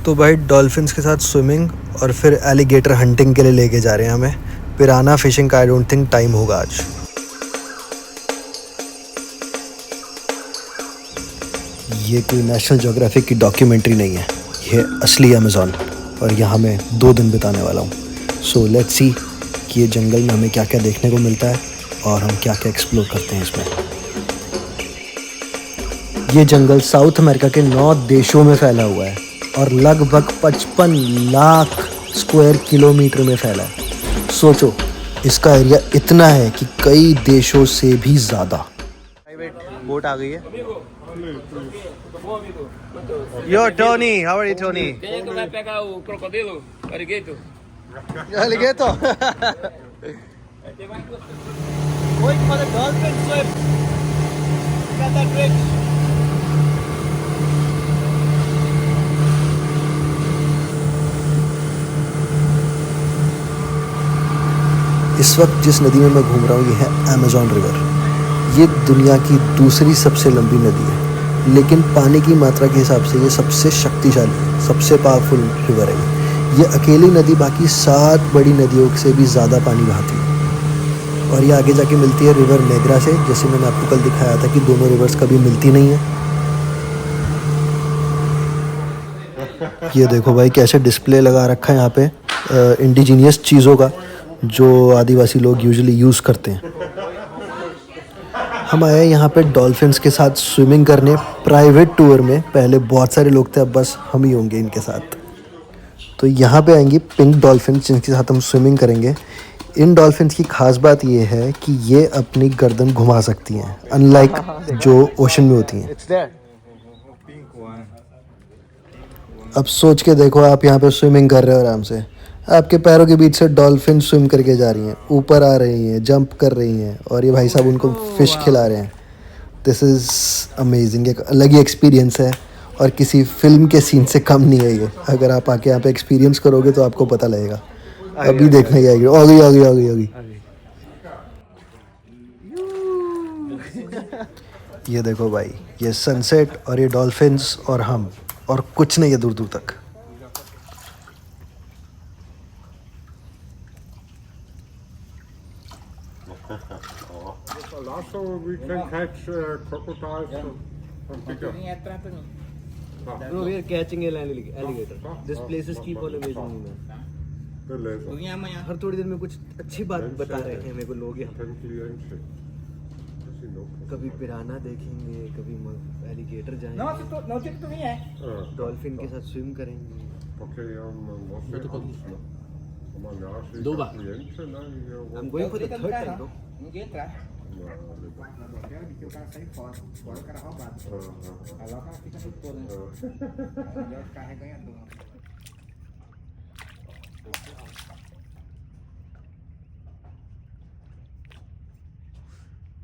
तो भाई डॉल्फिन्स के साथ स्विमिंग और फिर एलिगेटर हंटिंग के लिए लेके जा रहे हैं हमें। पिराना फिशिंग का आई डोंट थिंक टाइम होगा आज। ये कोई नेशनल ज्योग्राफिक की डॉक्यूमेंट्री नहीं है, ये असली अमेज़ॉन, और यहाँ मैं 2 दिन बिताने वाला हूँ। सो लेट्स सी कि ये जंगल में हमें क्या क्या देखने को मिलता है और हम क्या क्या एक्सप्लोर करते हैं इसमें। ये जंगल साउथ अमेरिका के 9 देशों में फैला हुआ है और लगभग 55 लाख स्क्वायर किलोमीटर में फैला है। सोचो, इसका एरिया इतना है कि कई देशों से भी ज़्यादा। प्राइवेट बोट आ गई है। Yo, Tony, how are you, Tony? Quem é que vai pegar o crocodilo? Alligator? Alligator. Going for the dolphin swim. Look at that bridge. इस वक्त जिस नदी में मैं घूम रहा हूँ ये है अमेज़न रिवर। ये दुनिया की दूसरी सबसे लंबी नदी है, लेकिन पानी की मात्रा के हिसाब से ये सबसे शक्तिशाली, सबसे पावरफुल रिवर है। ये अकेली नदी बाकी 7 बड़ी नदियों से भी ज़्यादा पानी बहाती है और ये आगे जाके मिलती है रिवर नेग्रा से, जैसे मैंने आपको कल दिखाया था कि दोनों रिवर्स कभी मिलती नहीं है। ये देखो भाई कैसे डिस्प्ले लगा रखा है यहाँ पे इंडिजीनियस चीज़ों का जो आदिवासी लोग यूजुअली यूज़ करते हैं। हम आए यहाँ पे डॉल्फिन्स के साथ स्विमिंग करने प्राइवेट टूर में। पहले बहुत सारे लोग थे, अब बस हम ही होंगे इनके साथ। तो यहाँ पे आएंगी पिंक डॉल्फिन्स जिनके साथ हम स्विमिंग करेंगे। इन डॉल्फिन्स की खास बात ये है कि ये अपनी गर्दन घुमा सकती हैं, अनलाइक जो ओशन में होती हैं। अब सोच के देखो, आप यहाँ पे स्विमिंग कर रहे हो आराम से, आपके पैरों के बीच से डॉल्फिन स्विम करके जा रही हैं, ऊपर आ रही हैं, जंप कर रही हैं और ये भाई साहब उनको फ़िश खिला रहे हैं। दिस इज़ अमेजिंग, एक अलग ही एक्सपीरियंस है और किसी फिल्म के सीन से कम नहीं है ये। अगर आप आके यहाँ पे एक्सपीरियंस करोगे तो आपको पता लगेगा। अभी देखने की आएगी। आ गई। ये देखो भाई, ये सनसेट और ये डॉल्फिन्स और हम, और कुछ नहीं है दूर दूर तक। Also, we can catch crocodiles from bigger. No, we are catching an alligator. This place is keep on amazing me. Beleza. हर थोड़ी देर में कुछ अच्छी बात बता रहे हैं मेरे को लोग यहाँ। Tem cliente. Assim, não. कभी पिराना देखेंगे, कभी एलिगेटर जाएंगे। Não tinha que tu vinha, é? Dolphin के साथ स्विम करेंगे। Porque é você né? Uma viagem Duba. cliente, né? E eu vou... I'm going for the third time, bro. Ninguém entrar. O cara sai fora, fora o cara roubado. Aí lá o cara fica no todo, né? Melhor ficar reganhador.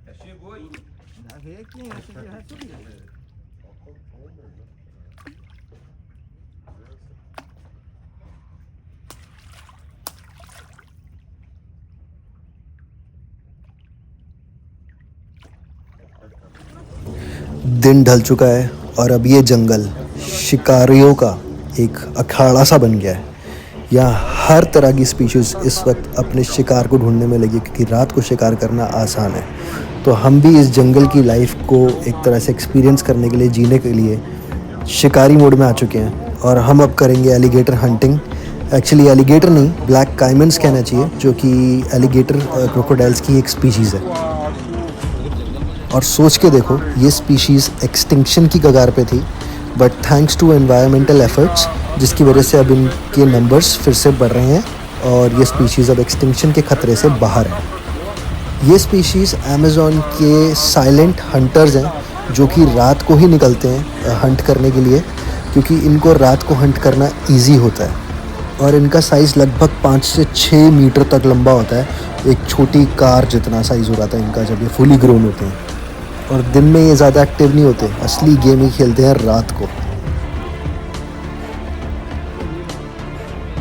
Já chegou aí. Já veio aqui, acho que já subiu. दिन ढल चुका है और अब ये जंगल शिकारियों का एक अखाड़ा सा बन गया है। यहाँ हर तरह की स्पीशीज़ इस वक्त अपने शिकार को ढूंढने में लगी, क्योंकि रात को शिकार करना आसान है। तो हम भी इस जंगल की लाइफ को एक तरह से एक्सपीरियंस करने के लिए, जीने के लिए शिकारी मोड में आ चुके हैं और हम अब करेंगे एलिगेटर हंटिंग। एक्चुअली एलिगेटर नहीं, ब्लैक काइमन्स कहना चाहिए, जो कि एलिगेटर क्रोकोडाइल्स की एक स्पीशीज़ है। और सोच के देखो, ये स्पीशीज़ एक्सटिंक्शन की कगार पे थी, but thanks to environmental efforts, जिसकी वजह से अब इनके नंबर्स फिर से बढ़ रहे हैं और ये स्पीशीज़ अब एक्सटिंक्शन के ख़तरे से बाहर है। ये स्पीशीज़ अमेज़न के साइलेंट हंटर्स हैं, जो कि रात को ही निकलते हैं हंट करने के लिए, क्योंकि इनको रात को हंट करना ईजी होता है। और इनका साइज़ लगभग 5 से 6 मीटर तक लंबा होता है। एक छोटी कार जितना साइज़ हो जाता है इनका जब ये फुली ग्रोन होते हैं। और दिन में ये ज़्यादा एक्टिव नहीं होते, असली गेम ही खेलते हैं रात को।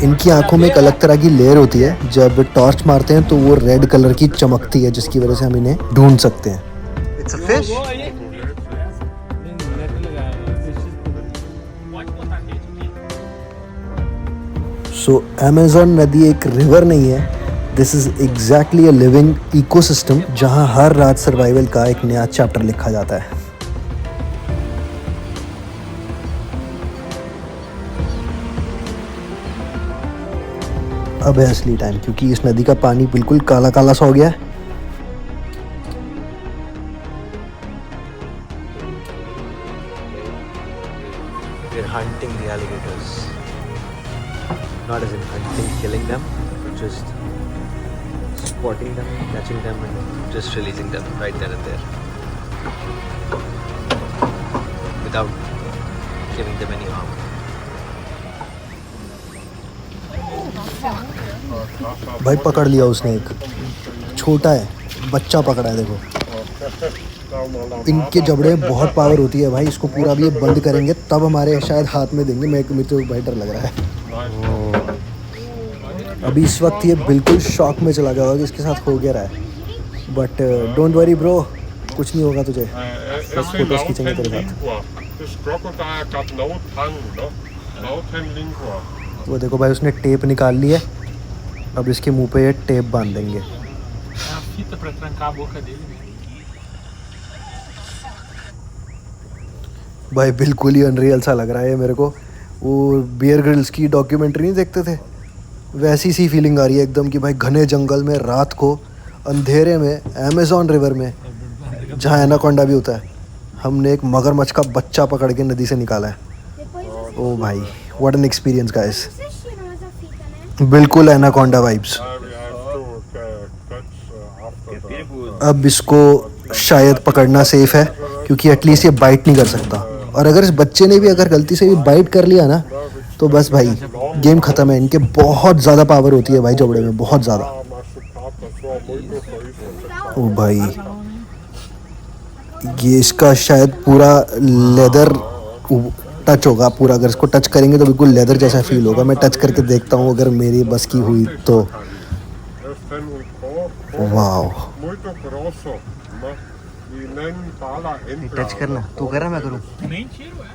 इनकी आंखों में एक अलग तरह की लेयर होती है, जब टॉर्च मारते हैं तो वो रेड कलर की चमकती है, जिसकी वजह से हम इन्हें ढूंढ सकते हैं। It's a fish? So Amazon नदी एक रिवर नहीं है, this is exactly a living ecosystem जहाँ हर रात सर्वाइवल का एक नया चैप्टर लिखा जाता है। अब है असली टाइम, क्योंकि इस नदी का पानी बिल्कुल काला काला सा हो गया है। We're hunting the alligators. Not as in hunting, killing them, but just spotting them, catching them, and just releasing them right then and there. Without giving them any harm. भाई पकड़ लिया उसने, एक छोटा है, बच्चा पकड़ा है देखो। इनके जबड़े में बहुत पावर होती है भाई, इसको पूरा भी ये बंद करेंगे तब हमारे शायद हाथ में देंगे। मेरे तो भाई डर लग रहा है। अभी इस वक्त ये बिल्कुल शॉक में चला गया होगा कि इसके साथ हो गया रहा है, बट डोंट वरी ब्रो, कुछ नहीं होगा तुझे, बस फोटोज खींचेंगे तेरे साथ। This crocodile got no tongue, no? No tongue lingua. वो देखो भाई उसने टेप निकाल ली है, अब इसके मुंह पे ये टेप बांध देंगे। Fita pra trancar a boca dele. भाई बिल्कुल ही अनरियल सा लग रहा है ये मेरे को। वो बियर ग्रिल्स की डॉक्यूमेंट्री नहीं देखते थे, वैसी सी फीलिंग आ रही है एकदम कि भाई घने जंगल में रात को अंधेरे में अमेज़न रिवर में जहाँ एनाकोंडा भी होता है, हमने एक मगरमच्छ का बच्चा पकड़ के नदी से निकाला है। ओ भाई व्हाट एन एक्सपीरियंस गाइस, बिल्कुल anaconda vibes. We have to catch after the... अब इसको शायद पकड़ना सेफ है, क्योंकि एटलीस्ट ये बाइट नहीं कर सकता, और अगर इस बच्चे ने भी अगर गलती से भी बाइट कर लिया ना तो बस भाई गेम ख़त्म है। इनके बहुत ज़्यादा पावर होती है भाई जबड़े में, बहुत ज़्यादा। ओ भाई ये इसका शायद पूरा लेदर टच होगा पूरा, अगर इसको टच करेंगे तो बिल्कुल लेदर जैसा फील होगा। मैं टच करके देखता हूँ अगर मेरी बस की हुई तो। वाह Muito grosso, no? E nem bala entra. Touch करना तू कर रहा, मैं करूँ? Nem tiro, é.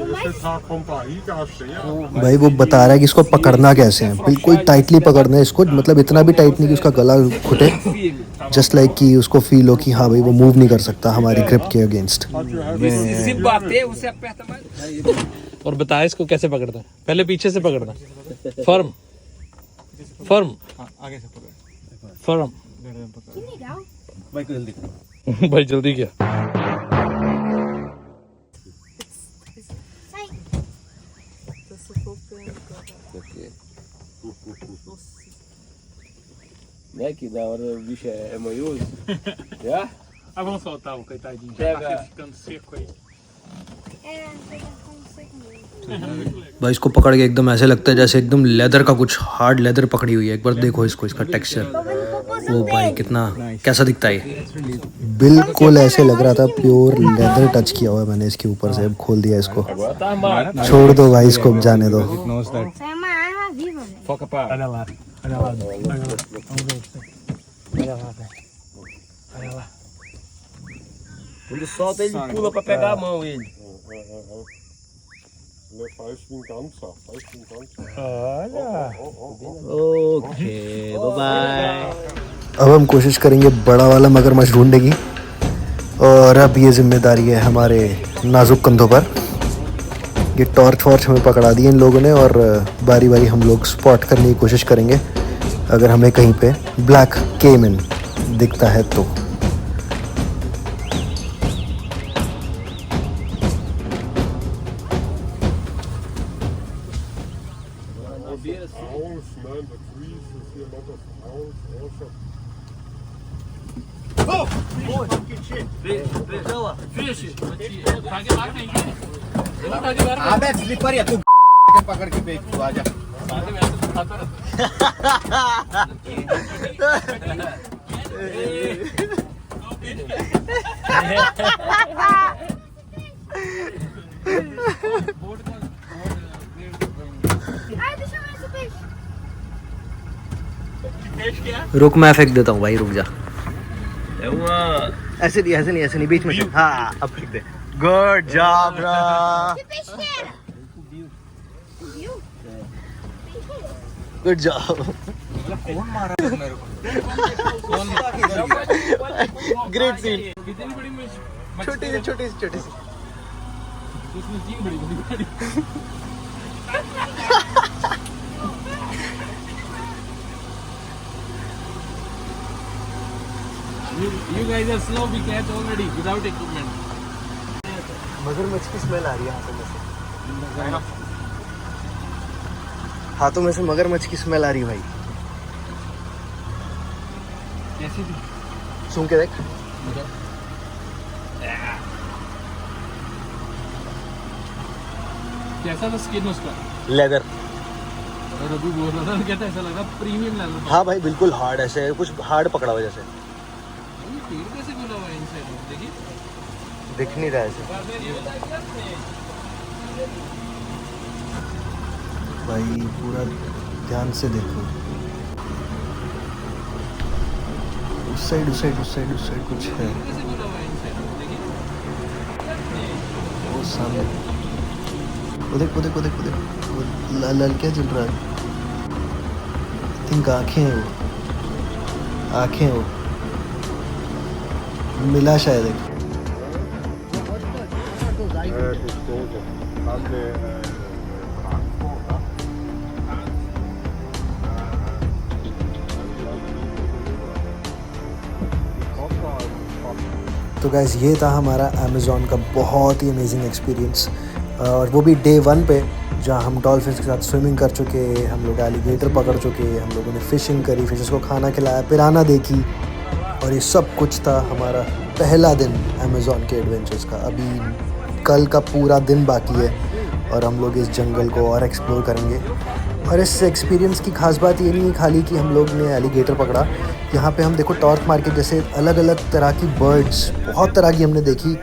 Você tá com barriga cheia? भाई वो बता रहा है कि इसको पकड़ना कैसे है, बिल्कुल टाइटली पकड़ना है इसको, मतलब इतना भी टाइट नहीं कि उसका गला घुटे, जस्ट लाइक कि उसको फील हो कि हाँ भाई वो मूव नहीं कर सकता हमारी ग्रिप के against. Se bater, você aperta mais. और बता इसको कैसे पकड़ना है, पहले पीछे से पकड़ना, फर्म फर्म आगे से पकड़। फर्म। भाई जल्दी भाई जल्दी क्या, Né, que da hora o bicho é manhoso. Já? Ah, vamos soltar o coitadinho. Pega. Tá ficando seco aí. भाई इसको पकड़ के एकदम ऐसे लगता है जैसे एकदम लेदर का कुछ हार्ड लेदर पकड़ी हुई है। एक बार देखो इसको, इसका टेक्सचर, वो भाई कितना कैसा दिखता है ये, बिल्कुल ऐसे लग रहा था प्योर लेदर टच किया हुआ है मैंने इसके ऊपर से। अब खोल दिया इसको, छोड़ दो भाई इसको, अब जाने दो। Isso é uma arma viva, velho. Foca pra. Olha lá. Olha lá. Olha lá. Vamos ver isso aqui. Olha lá, velho. Olha lá. Quando solta, ele pula pra pegar a mão, ele. Ele faz vingança, faz vingança. Okay bye. अब हम कोशिश करेंगे बड़ा वाला मगरमच्छ ढूंढने की, और अब ये जिम्मेदारी है हमारे नाजुक कंधों पर। ये टॉर्च वॉर्च हमें पकड़ा दी इन लोगों ने, और बारी बारी हम लोग स्पॉट करने की कोशिश करेंगे अगर हमें कहीं पे ब्लैक केमन दिखता है तो। House, man, the trees, you see a lot of house also. अबे स्लीपर है तू पकड़ के बेच तू आजा। Ai, deixa eu ver esse peixe. रुक मैं फेंक देता हूँ भाई, रुक जा। É uma. ऐसे नहीं बीच में से। हाँ अब फेंक दे। Good job bro. Que peixe que era? Viu? Good job. Great scene. कितनी बड़ी मछली छोटी सी छोटी सी छोटी सी. उसमें 3 बड़ी बड़ी गाड़ी. You guys are slow. We catch already without equipment. मगरमच्छ की स्मेल आ रही है हाथों में से. हाथों में से मगरमच्छ की स्मेल आ रही है भाई. कैसी थी? सूंघ के देख. कैसा था स्किन उसका? लेदर. और अभी बोल रहा था कहता ऐसा लगा प्रीमियम लेदर. हाँ भाई बिल्कुल हार्ड, ऐसे कुछ हार्ड पकड़ा हुआ जैसे. पेड़ कैसे खुला हुआ है इनसाइड? देखिए दिख नहीं रहा ऐसे. भाई पूरा ध्यान से देखो. उस साइड कुछ है. कैसे खुला हुआ है इनसाइड? देखिए वो सामने वो देख. वो लाल क्या चल रहा है? थिंक आँखें हैं वो. मिला शायद एक. तो गाइस ये था हमारा अमेज़ॉन का बहुत ही अमेजिंग एक्सपीरियंस, और वो भी डे 1 पे, जहाँ हम डॉल्फिन्स के साथ स्विमिंग कर चुके, हम लोग एलिगेटर पकड़ चुके, हम लोगों ने फ़िशिंग करी, फिशेस को खाना खिलाया, पिराना देखी, और ये सब कुछ था हमारा पहला दिन अमेज़ॉन के एडवेंचर्स का. अभी कल का पूरा दिन बाकी है और हम लोग इस जंगल को और एक्सप्लोर करेंगे. और इस एक्सपीरियंस की खास बात ये नहीं है खाली कि हम लोग ने एलिगेटर पकड़ा. यहाँ पे हम देखो टॉर्क मार्केट जैसे अलग अलग तरह की बर्ड्स, बहुत तरह की हमने देखी,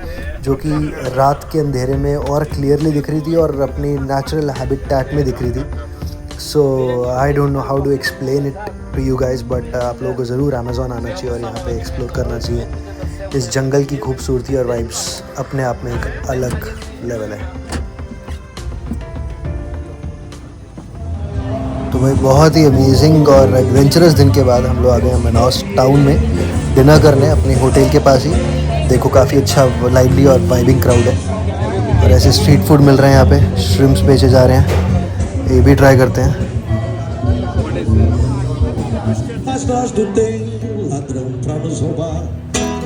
जो कि रात के अंधेरे में और क्लियरली दिख रही थी और अपनी नेचुरल हैबिटेट में दिख रही थी. So I don't know how to explain it to you guys, but आप लोगों को ज़रूर अमेज़ॉन आना चाहिए और यहाँ पे एक्सप्लोर करना चाहिए. इस जंगल की खूबसूरती और वाइब्स अपने आप में एक अलग लेवल है. तो भाई बहुत ही अमेजिंग और एडवेंचरस दिन के बाद हम लोग आ गए हैं मनास टाउन में डिनर करने, अपने होटल के पास ही. देखो काफ़ी अच्छा लाइवली और वाइबिंग क्राउड है, और ऐसे स्ट्रीट फूड मिल रहे हैं यहाँ पे. श्रिम्प्स बेचे जा रहे हैं, ये भी ट्राई करते हैं.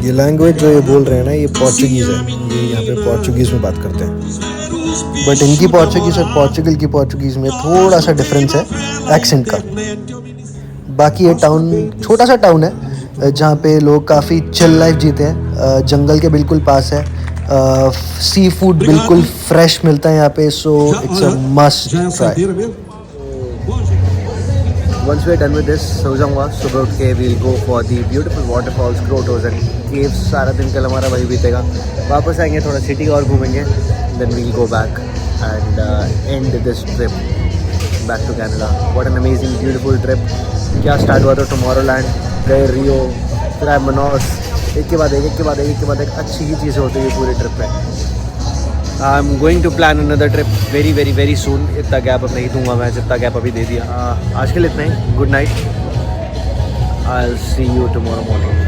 ये लैंग्वेज जो ये बोल रहे हैं ना, ये पोर्चुगीज़ है. ये यहाँ पे पोर्चुगीज़ में बात करते हैं, बट इनकी पोर्चुगीज़ और पोर्चुगल की पोर्चुगीज़ में थोड़ा सा डिफरेंस है एक्सेंट का. बाकी ये टाउन छोटा सा टाउन है जहाँ पे लोग काफ़ी चिल लाइफ जीते हैं. जंगल के बिल्कुल पास है. सी फूड बिल्कुल फ्रेश मिलता है यहाँ पे, so it's a must try. Once we're done with this, सो जाऊँगा. सुबह उठ के we'll go for the beautiful waterfalls, grottos and caves. सारा दिन कल हमारा वही बीतेगा. वापस आएंगे, थोड़ा सिटी और घूमेंगे, then we'll go back and end this trip back to Canada. What an amazing, beautiful trip. क्या स्टार्ट हुआ था टुमारोलैंड, गए रियो, फिर आए मनास. एक के बाद एक अच्छी ही चीज़ें होती है पूरे ट्रिप में. I am going to plan another trip very very very soon. इतना गैप अब नहीं दूंगा मैं जितना गैप अभी दे दिया. आज के लिए इतना ही. Good night. I will see you tomorrow morning.